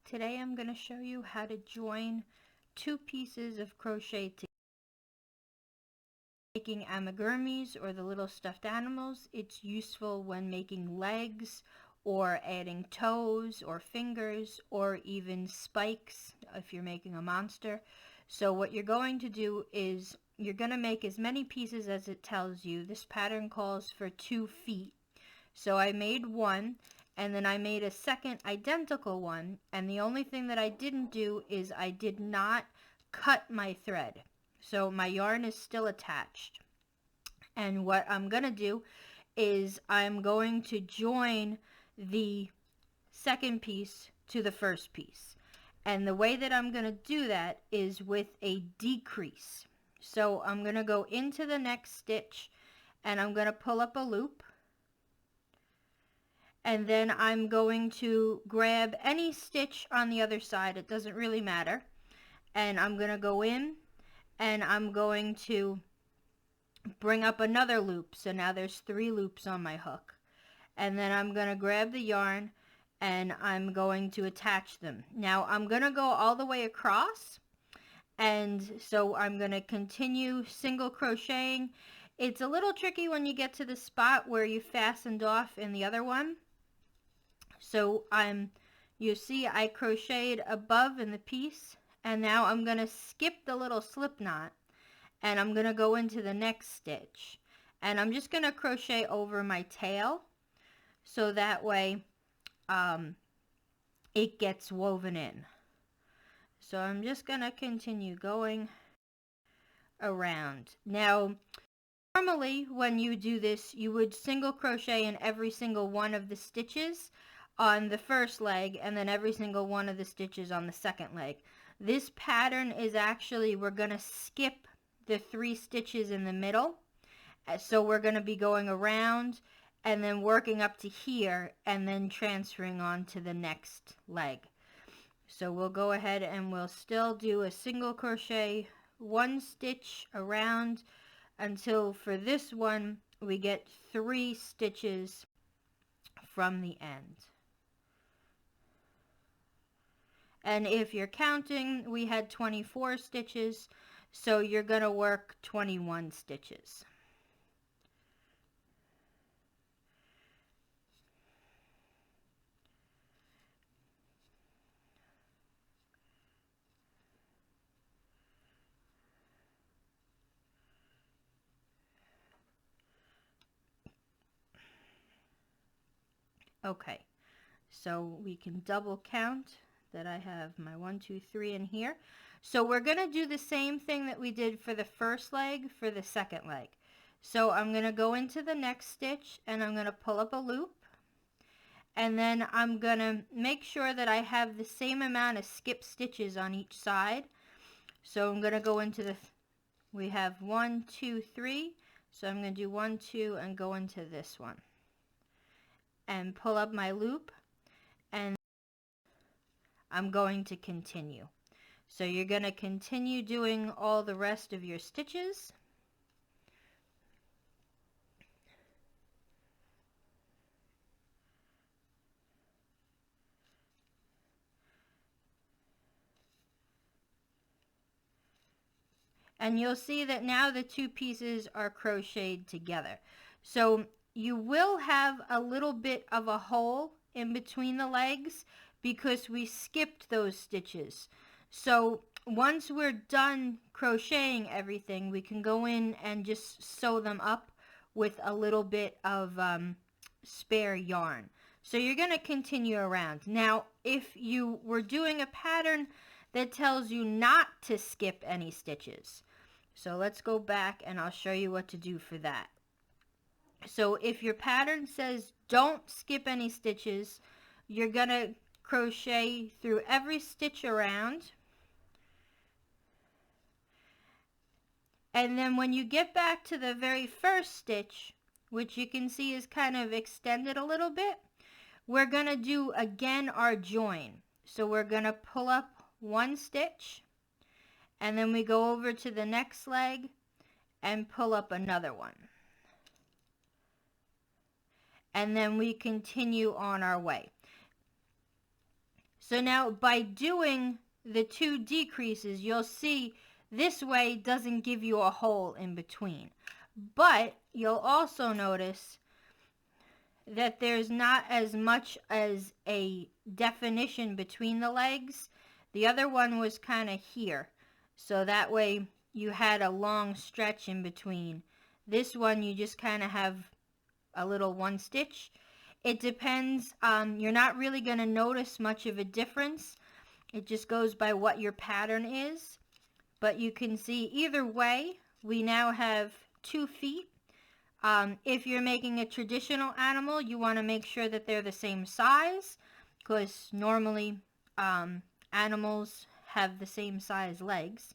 Today I'm going to show you how to join two pieces of crochet together. Making amigurumis, or the little stuffed animals. It's useful when making legs or adding toes or fingers or even spikes if you're making a monster. So what you're going to do is you're going to make as many pieces as it tells you. This pattern calls for 2 feet. So I made one, and then I made a second identical one, and the only thing that I didn't do is I did not cut my thread. So my yarn is still attached. And what I'm going to do is I'm going to join the second piece to the first piece. And the way that I'm going to do that is with a decrease. So I'm going to go into the next stitch and I'm going to pull up a loop. And then I'm going to grab any stitch on the other side. It doesn't really matter. And I'm going to go in and I'm going to bring up another loop. So now there's 3 loops on my hook. And then I'm going to grab the yarn and I'm going to attach them. Now I'm going to go all the way across. And so I'm going to continue single crocheting. It's a little tricky when you get to the spot where you fastened off in the other one. So you see I crocheted above in the piece, and now I'm going to skip the little slip knot and I'm going to go into the next stitch, and I'm just going to crochet over my tail so that way it gets woven in. So I'm just going to continue going around. Now normally when you do this, you would single crochet in every single one of the stitches on the first leg and then every single one of the stitches on the second leg. This pattern is actually, we're going to skip the 3 stitches in the middle. So we're going to be going around and then working up to here and then transferring on to the next leg. So we'll go ahead and we'll still do a single crochet 1 stitch around until for this one we get 3 stitches from the end. And if you're counting, we had 24 stitches, so you're going to work 21 stitches. Okay, so we can double count that I have my 1, 2, 3 in here. So we're going to do the same thing that we did for the first leg for the second leg. So I'm going to go into the next stitch and I'm going to pull up a loop, and then I'm going to make sure that I have the same amount of skip stitches on each side. So I'm going to go into we have 1, 2, 3, so I'm going to do 1, 2 and go into this one and pull up my loop, and I'm going to continue. So you're going to continue doing all the rest of your stitches. And you'll see that now the 2 pieces are crocheted together. So you will have a little bit of a hole in between the legs because we skipped those stitches. So once we're done crocheting everything, we can go in and just sew them up with a little bit of spare yarn. So you're going to continue around. Now, if you were doing a pattern that tells you not to skip any stitches, so let's go back and I'll show you what to do for that. So if your pattern says don't skip any stitches, you're going to crochet through every stitch around. And then when you get back to the very first stitch, which you can see is kind of extended a little bit, we're going to do again our join. So we're going to pull up 1 stitch, and then we go over to the next leg and pull up another one. And then we continue on our way. So now by doing the 2 decreases, you'll see this way doesn't give you a hole in between. But you'll also notice that there's not as much as a definition between the legs. The other one was kind of here, so that way you had a long stretch in between. This one you just kind of have a little one stitch. It depends. You're not really going to notice much of a difference. It just goes by what your pattern is. But you can see either way, we now have 2 feet. If you're making a traditional animal, you want to make sure that they're the same size, because normally animals have the same size legs.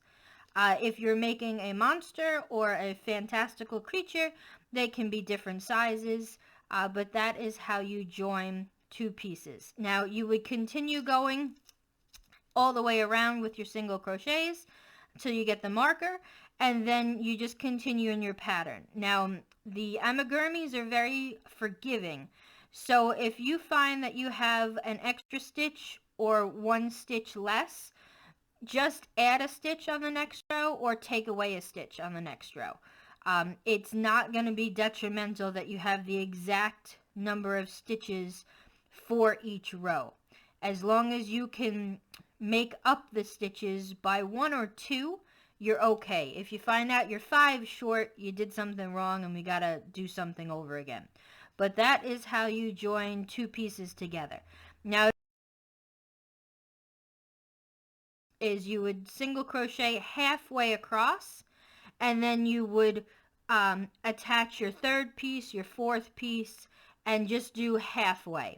If you're making a monster or a fantastical creature, they can be different sizes, but that is how you join 2 pieces. Now you would continue going all the way around with your single crochets until you get the marker, and then you just continue in your pattern. Now the amigurumis are very forgiving, so if you find that you have an extra stitch or 1 stitch less, just add a stitch on the next row or take away a stitch on the next row. It's not going to be detrimental that you have the exact number of stitches for each row. As long as you can make up the stitches by 1 or 2, you're okay. If you find out you're 5 short, you did something wrong and we gotta do something over again. But that is how you join 2 pieces together. Now is you would single crochet halfway across, and then you would attach your 3rd piece, your 4th piece, and just do halfway.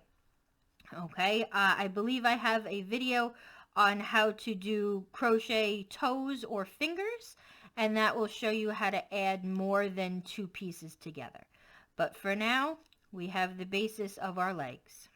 Okay, I believe I have a video on how to do crochet toes or fingers, and that will show you how to add more than 2 pieces together. But for now, we have the basis of our legs.